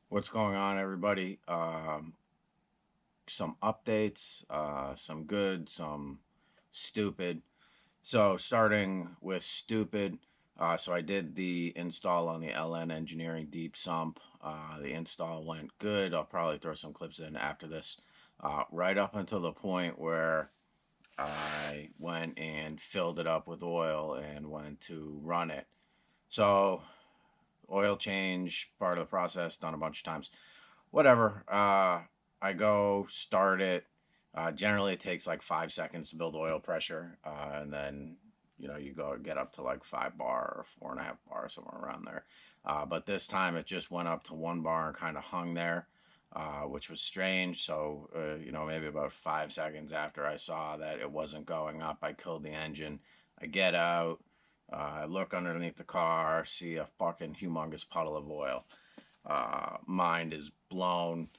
What's going on, everybody? Some updates, some good, some stupid. So, starting with stupid, so I did the install on the LN Engineering Deep Sump. The install went good. I'll probably throw some clips in after this. Right up until the point where I went and filled it up with oil and went to run it. So, oil change, part of the process, done a bunch of times. Whatever. I go start it. Generally, it takes like 5 seconds to build oil pressure, and then you go get up to like 5 bar or 4.5 bar, somewhere around there. But this time it just went up to 1 bar and kind of hung there, which was strange. So maybe about 5 seconds after I saw that it wasn't going up, I killed the engine. I get out. I look underneath the car, see a fucking humongous puddle of oil. Mind is blown.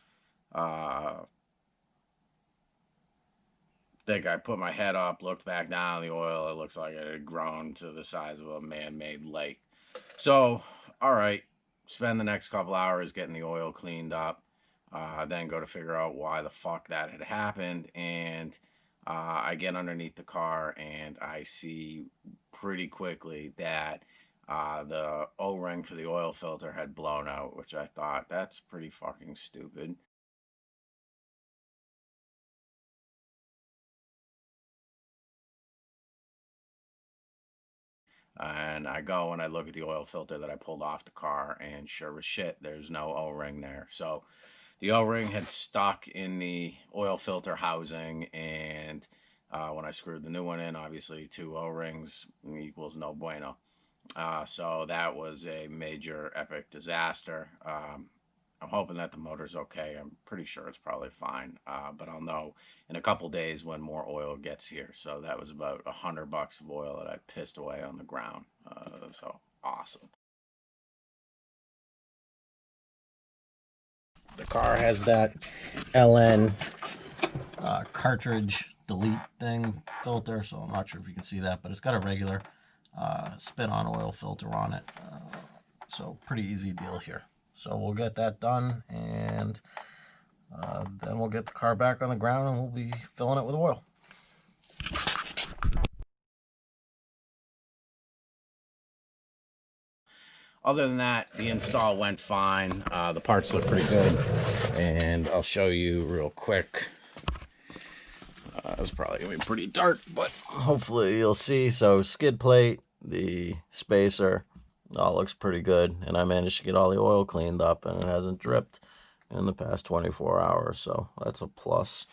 Think I put my head up, looked back down the oil. It looks like it had grown to the size of a man-made lake. So, all right, spend the next couple hours getting the oil cleaned up. Then go to figure out why the fuck that had happened. And I get underneath the car and I see pretty quickly that the O-ring for the oil filter had blown out, which I thought, that's pretty fucking stupid. And I go and I look at the oil filter that I pulled off the car, and sure as shit, there's no O-ring there. So the O-ring had stuck in the oil filter housing, and when I screwed the new one in, obviously 2 O-rings equals no bueno. So that was a major epic disaster. I'm hoping that the motor's okay. I'm pretty sure it's probably fine, but I'll know in a couple days when more oil gets here. So that was about $100 of oil that I pissed away on the ground. So awesome. The car has that LN cartridge delete thing filter, so I'm not sure if you can see that, but it's got a regular spin-on oil filter on it. So pretty easy deal here. So we'll get that done, and then we'll get the car back on the ground, and we'll be filling it with oil. Other than that, the install went fine. The parts look pretty good, and I'll show you real quick. It's probably going to be pretty dark, but hopefully you'll see. So skid plate, the spacer, all looks pretty good, and I managed to get all the oil cleaned up, and it hasn't dripped in the past 24 hours, so that's a plus.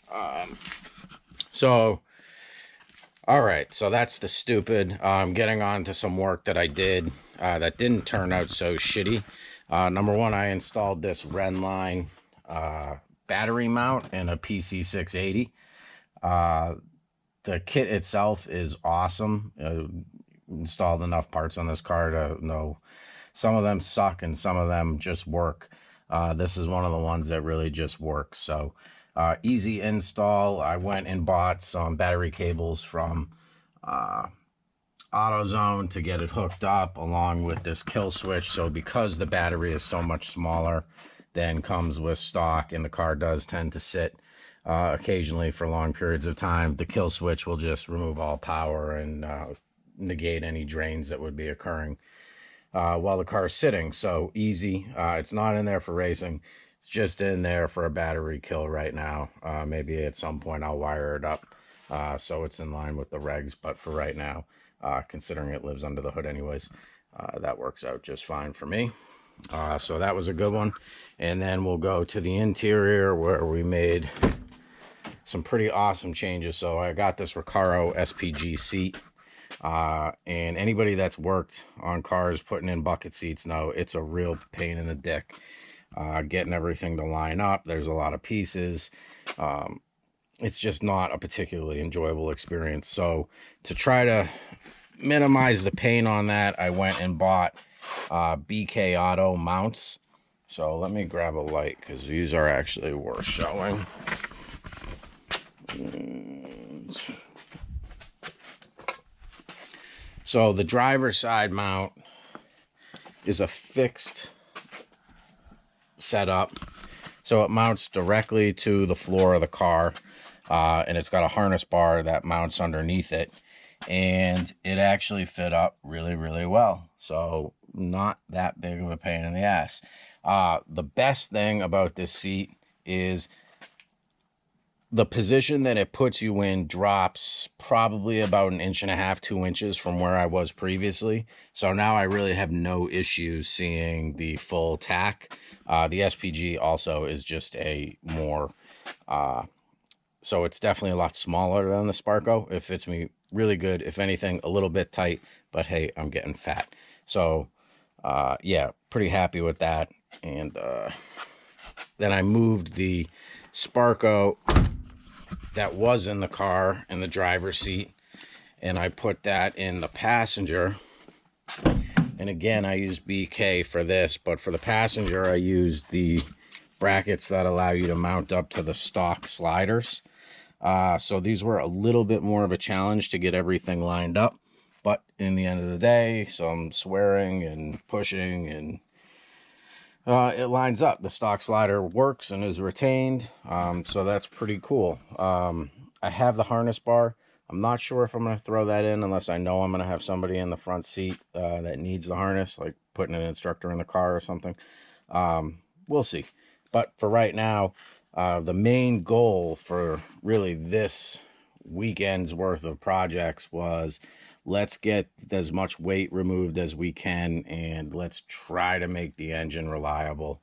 All right, so that's the stupid. Getting on to some work that I did that didn't turn out so shitty. Number one, I installed this Rennline battery mount in a PC680. The kit itself is awesome. Installed enough parts on this car to know some of them suck and some of them just work. This is one of the ones that really just works. So easy install. I went and bought some battery cables from AutoZone to get it hooked up, along with this kill switch. So because the battery is so much smaller than comes with stock, and the car does tend to sit occasionally for long periods of time, the kill switch will just remove all power and negate any drains that would be occurring while the car is sitting. So easy. It's not in there for racing. It's just in there for a battery kill right now. Maybe at some point I'll wire it up so it's in line with the regs, but for right now, considering it lives under the hood anyways, that works out just fine for me. So that was a good one. And then we'll go to the interior, where we made some pretty awesome changes. So I got this Recaro SPG seat. And anybody that's worked on cars putting in bucket seats know it's a real pain in the dick getting everything to line up. There's a lot of pieces. It's just not a particularly enjoyable experience. So to try to minimize the pain on that, I went and bought BK Auto mounts. So let me grab a light because these are actually worth showing. So the driver's side mount is a fixed setup. So it mounts directly to the floor of the car. And it's got a harness bar that mounts underneath it. And it actually fit up really, really well. So not that big of a pain in the ass. The best thing about this seat is the position that it puts you in drops probably about 1.5 inches, 2 inches from where I was previously. So now I really have no issues seeing the full tack. The SPG also is just a more, so it's definitely a lot smaller than the Sparco. It fits me really good. If anything, a little bit tight, but hey, I'm getting fat. So yeah, pretty happy with that. And then I moved the Sparco that was in the car in the driver's seat, and I put that in the passenger. And again, I used BK for this, but for the passenger I used the brackets that allow you to mount up to the stock sliders. So these were a little bit more of a challenge to get everything lined up, but in the end of the day, some swearing and pushing, and it lines up. The stock slider works and is retained, so that's pretty cool. I have the harness bar. I'm not sure if I'm going to throw that in unless I know I'm going to have somebody in the front seat that needs the harness, like putting an instructor in the car or something. We'll see. But for right now, the main goal for really this weekend's worth of projects was, let's get as much weight removed as we can, and let's try to make the engine reliable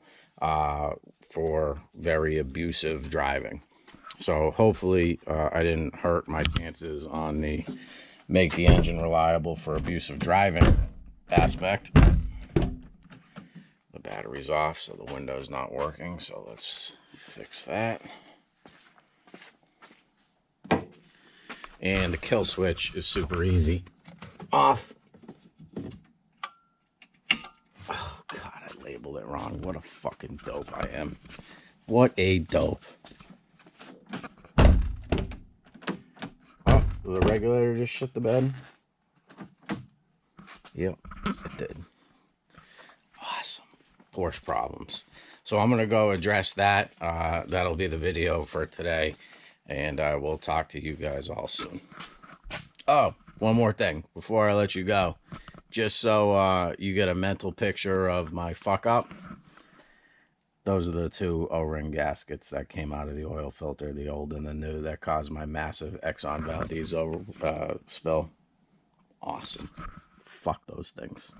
for very abusive driving. So hopefully I didn't hurt my chances on the make the engine reliable for abusive driving aspect. The battery's off, so the window's not working, so let's fix that. And the kill switch is super easy. Off. Oh, God, I labeled it wrong. What a fucking dope I am. What a dope. Oh, the regulator just shit the bed? Yep, it did. Awesome. Porsche problems. So I'm going to go address that. That'll be the video for today. And I will talk to you guys all soon. Oh, one more thing before I let you go. Just so you get a mental picture of my fuck up. Those are the two O-ring gaskets that came out of the oil filter, the old and the new, that caused my massive Exxon Valdez spill. Awesome. Fuck those things.